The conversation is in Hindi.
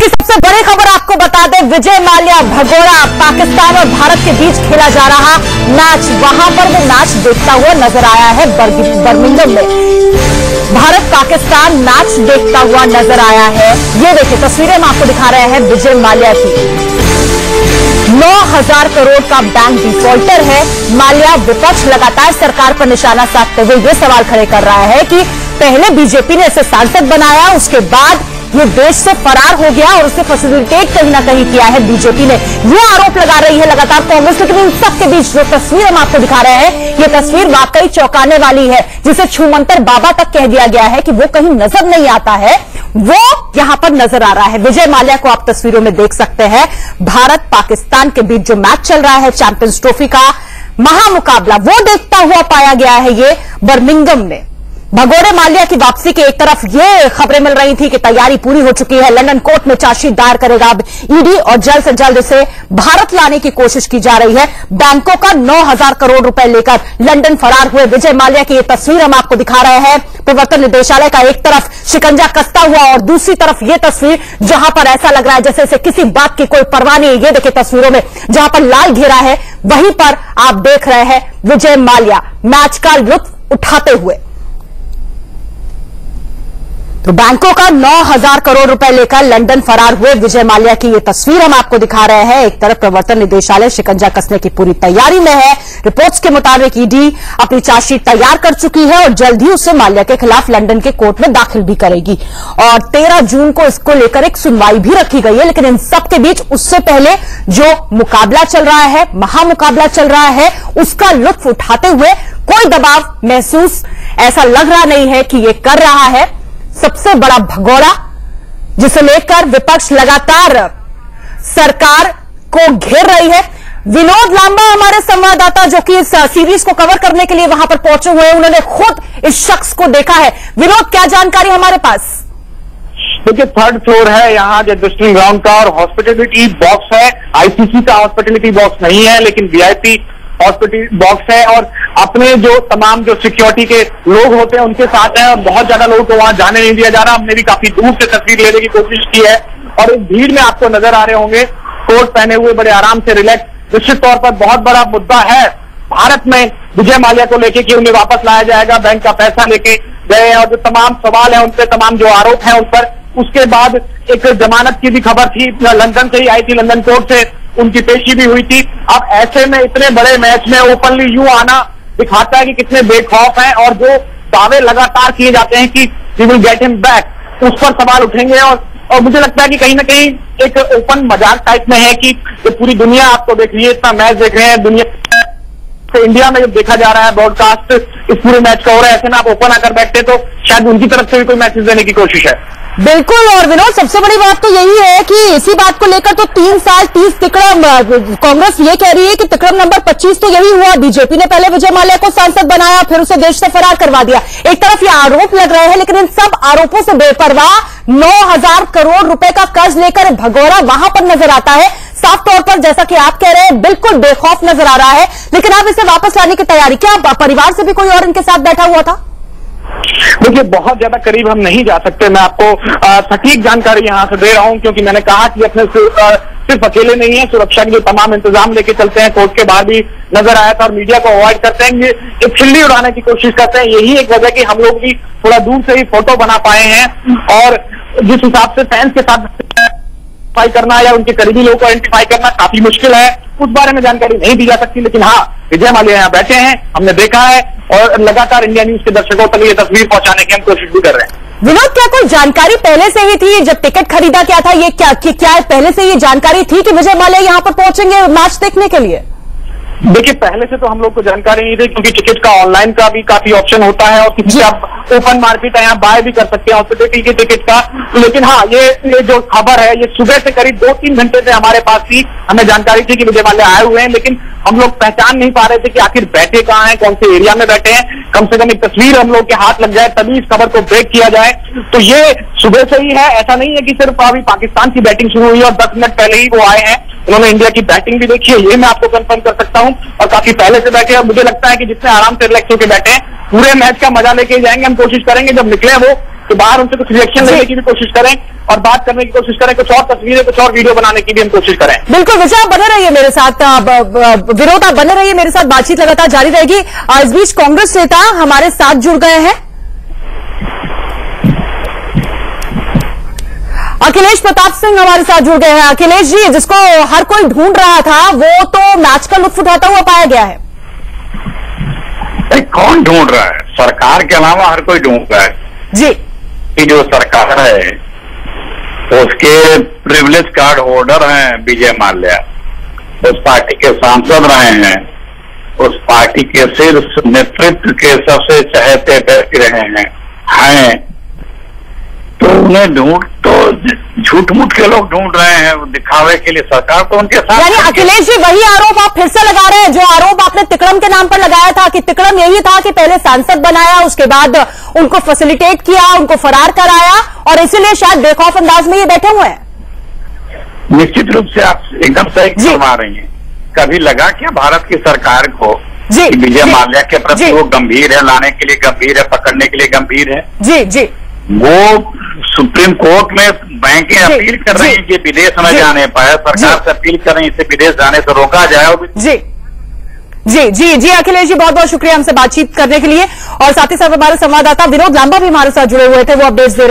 सबसे बड़ी खबर आपको बता दें, विजय माल्या भगोड़ा पाकिस्तान और भारत के बीच खेला जा रहा मैच, वहां पर वो मैच देखता हुआ नजर आया है बर्मिंघम में। भारत पाकिस्तान मैच देखता हुआ नजर आया है। ये देखिए तस्वीरें हम आपको दिखा रहे हैं विजय माल्या की। 9,000 करोड़ का बैंक डिफॉल्टर है माल्या। विपक्ष लगातार सरकार पर निशाना साधते हुए ये सवाल खड़े कर रहा है कि पहले बीजेपी ने इसे सांसद बनाया, उसके बाद ये देश से फरार हो गया और उसे फैसिलिटेट कहीं ना कहीं किया है बीजेपी ने। ये आरोप लगा रही है लगातार कांग्रेस। लेकिन इन सबके बीच जो तस्वीर हम आपको दिखा रहे हैं, ये तस्वीर वाकई चौंकाने वाली है, जिसे छूमंतर बाबा तक कह दिया गया है कि वो कहीं नजर नहीं आता है, वो यहां पर नजर आ रहा है। विजय माल्या को आप तस्वीरों में देख सकते हैं। भारत पाकिस्तान के बीच जो मैच चल रहा है चैंपियंस ट्रॉफी का महामुकाबला, वो देखता हुआ पाया गया है ये बर्मिंघम में। भगोड़े माल्या की वापसी की एक तरफ ये खबरें मिल रही थी कि तैयारी पूरी हो चुकी है, लंदन कोर्ट में चार्जशीट दायर करेगा अब ईडी और जल्द से जल्द इसे भारत लाने की कोशिश की जा रही है। बैंकों का 9,000 करोड़ रुपए लेकर लंदन फरार हुए विजय माल्या की ये तस्वीर हम आपको दिखा रहे हैं। प्रवर्तन निदेशालय का एक तरफ शिकंजा कसता हुआ और दूसरी तरफ ये तस्वीर जहां पर ऐसा लग रहा है जैसे इसे किसी बात की कोई परवाह नहीं है। ये देखिए तस्वीरों में जहां पर लाल घेरा है, वहीं पर आप देख रहे हैं विजय माल्या मैच का लुत्फ उठाते हुए। तो बैंकों का 9,000 करोड़ रुपए लेकर लंदन फरार हुए विजय माल्या की ये तस्वीर हम आपको दिखा रहे हैं। एक तरफ प्रवर्तन निदेशालय शिकंजा कसने की पूरी तैयारी में है। रिपोर्ट्स के मुताबिक ईडी अपनी चार्जशीट तैयार कर चुकी है और जल्द ही उसे माल्या के खिलाफ लंदन के कोर्ट में दाखिल भी करेगी और 13 जून को इसको लेकर एक सुनवाई भी रखी गई है। लेकिन इन सबके बीच उससे पहले जो मुकाबला चल रहा है, महामुकाबला चल रहा है, उसका लुत्फ उठाते हुए कोई दबाव महसूस ऐसा लग रहा नहीं है कि ये कर रहा है सबसे बड़ा भगोड़ा, जिसे लेकर विपक्ष लगातार सरकार को घेर रही है। विनोद लांबा हमारे संवाददाता जो कि इस सीरीज को कवर करने के लिए वहां पर पहुंचे हुए हैं, उन्होंने खुद इस शख्स को देखा है। विनोद, क्या जानकारी हमारे पास? देखिए, 3rd फ्लोर है यहाँ टेस्टिंग ग्राउंड का और हॉस्पिटलिटी बॉक्स है। आईसीसी का हॉस्पिटलिटी बॉक्स नहीं है, लेकिन वीआईपी हॉस्पिटल बॉक्स है और अपने जो तमाम जो सिक्योरिटी के लोग होते हैं उनके साथ है और बहुत ज्यादा लोगों को वहां जाने नहीं दिया जा रहा। हमने भी काफी दूर से तस्वीर लेने की कोशिश की है और इस भीड़ में आपको नजर आ रहे होंगे कोट पहने हुए बड़े आराम से रिलैक्स। निश्चित तौर पर बहुत बड़ा मुद्दा है भारत में विजय माल्या को लेके कि उन्हें वापस लाया जाएगा, बैंक का पैसा लेके गए और जो तमाम सवाल है उनपे, तमाम जो आरोप है उन पर। उसके बाद एक जमानत की भी खबर थी, लंदन से ही आई थी, लंदन कोर्ट से उनकी पेशी भी हुई थी। अब ऐसे में इतने बड़े मैच में ओपनली यूं आना दिखाता है कि कितने बेखौफ हैं और जो दावे लगातार किए जाते हैं कि we will get him back, उस पर सवाल उठेंगे। और मुझे लगता है कि कहीं ना कहीं एक ओपन मजाक टाइप में है कि पूरी दुनिया आपको देख रही है, इतना मैच देख रहे हैं, दुनिया तो इंडिया में जब देखा जा रहा है ब्रॉडकास्ट इस पूरे मैच का हो रहा है, ऐसे में आप ओपन आकर बैठते तो शायद उनकी तरफ से भी कोई मैसेज देने की कोशिश है। बिल्कुल। और विनोद, सबसे बड़ी बात तो यही है कि इसी बात को लेकर तो 3 साल 30 तिकड़म कांग्रेस ये कह रही है कि तिकड़म नंबर 25 तो यही हुआ। बीजेपी ने पहले विजय माल्या को सांसद बनाया, फिर उसे देश से फरार करवा दिया। एक तरफ ये आरोप लग रहे हैं, लेकिन इन सब आरोपों से बेपरवाह 9,000 करोड़ रुपए का कर्ज लेकर भगोड़ा वहां पर नजर आता है। साफ तौर पर जैसा कि आप कह रहे हैं, बिल्कुल बेखौफ नजर आ रहा है। लेकिन आप इसे वापस लाने की तैयारी, क्या परिवार से भी कोई और इनके साथ बैठा हुआ था? देखिए, बहुत ज्यादा करीब हम नहीं जा सकते। मैं आपको सटीक जानकारी यहां से दे रहा हूं क्योंकि मैंने कहा कि अपने सिर्फ अकेले नहीं है, सुरक्षा के लिए तमाम इंतजाम लेके चलते हैं। कोर्ट के बाहर भी नजर आया था और मीडिया को अवॉइड करते हैं, ये एक खिल्ली उड़ाने की कोशिश करते हैं। यही एक वजह कि हम लोग भी थोड़ा दूर से ही फोटो बना पाए हैं और जिस हिसाब से फैंस के साथ करना या उनके करीबी लोगों को आइडेंटिफाई करना काफी मुश्किल है, उस बारे में जानकारी नहीं दी जा सकती। लेकिन हाँ, विजय माल्या यहाँ बैठे हैं, हमने देखा है और लगातार इंडिया न्यूज के दर्शकों तक ये तस्वीर पहुंचाने की हम कोशिश भी कर रहे हैं। विनोद, क्या कोई जानकारी पहले से ही थी जब टिकट खरीदा क्या था? ये क्या पहले से ये जानकारी थी कि विजय माल्या यहाँ पर पहुंचेंगे मैच देखने के लिए? देखिए, पहले से तो हम लोग को जानकारी नहीं थी क्योंकि टिकट का ऑनलाइन का भी काफी ऑप्शन होता है और किसी से आप ओपन मार्केट है यहाँ बाय भी कर सकते हैं हॉस्पिटलिटी के टिकट का। लेकिन हाँ, ये जो खबर है ये सुबह से करीब 2-3 घंटे से हमारे पास थी। हमें जानकारी थी कि विजय माल्या आए हुए हैं, लेकिन हम लोग पहचान नहीं पा रहे थे कि आखिर बैठे कहाँ हैं, कौन से एरिया में बैठे हैं। कम से कम एक तस्वीर हम लोग के हाथ लग जाए तभी इस खबर को ब्रेक किया जाए। तो ये सुबह से ही है, ऐसा नहीं है कि सिर्फ अभी पाकिस्तान की बैटिंग शुरू हुई और 10 मिनट पहले ही वो आए हैं। उन्होंने इंडिया की बैटिंग भी देखी है, ये मैं आपको कंफर्म कर सकता हूं और काफी पहले से बैठे। और मुझे लगता है कि जितने आराम से रिलैक्स होकर बैठे हैं, पूरे मैच का मजा लेके जाएंगे। हम कोशिश करेंगे जब निकले वो तो बाहर उनसे कुछ रिएक्शन लेने की भी कोशिश करें और बात करने की कोशिश करें, कुछ और तस्वीरें, कुछ और वीडियो बनाने की भी हम कोशिश करें। बिल्कुल विजय, आप बने रहिए मेरे साथ, विरोध आप बने रहिए मेरे साथ, बातचीत लगातार जारी रहेगी। इस बीच कांग्रेस नेता हमारे साथ जुड़ गए हैं, अखिलेश प्रताप सिंह हमारे साथ जुड़ गए हैं। अखिलेश जी, जिसको हर कोई ढूंढ रहा था वो तो मैच का लुत्फ उठाता हुआ पाया गया है। कौन ढूंढ रहा है? सरकार के अलावा हर कोई ढूंढ रहा है जी। कि जो सरकार है उसके प्रिविलेज कार्ड होल्डर हैं विजय माल्या, उस पार्टी के सांसद रहे हैं, उस पार्टी के शीर्ष नेतृत्व के सबसे चहेते व्यक्ति रहे हैं, तो उन्हें ढूंढ तो झूठ मूठ के लोग ढूंढ रहे हैं दिखावे के लिए, सरकार तो उनके साथ। यानी अखिलेश जी वही आरोप आप फिर से लगा रहे हैं जो आरोप आपने तिकड़म के नाम पर लगाया था, कि तिकड़म यही था कि पहले सांसद बनाया, उसके बाद उनको फैसिलिटेट किया, उनको फरार कराया और इसीलिए शायद बेखौफ अंदाज में ये बैठे हुए हैं। निश्चित रूप से आप एकदम सही फरमा रही हैं। कभी लगा क्या भारत की सरकार को विजय माल्या के प्रति वो गंभीर है, लाने के लिए गंभीर है, पकड़ने के लिए गंभीर है? जी जी। वो सुप्रीम कोर्ट में बैंकें अपील कर रही हैं कि विदेश न जाने पाए, सरकार से अपील कर रही है इसे विदेश जाने से रोका जाए। जी जी जी जी अखिलेश जी, बहुत बहुत शुक्रिया हमसे बातचीत करने के लिए। और साथ ही साथ हमारे संवाददाता विनोद लांबा भी हमारे साथ जुड़े हुए थे, वो अपडेट्स दे रहे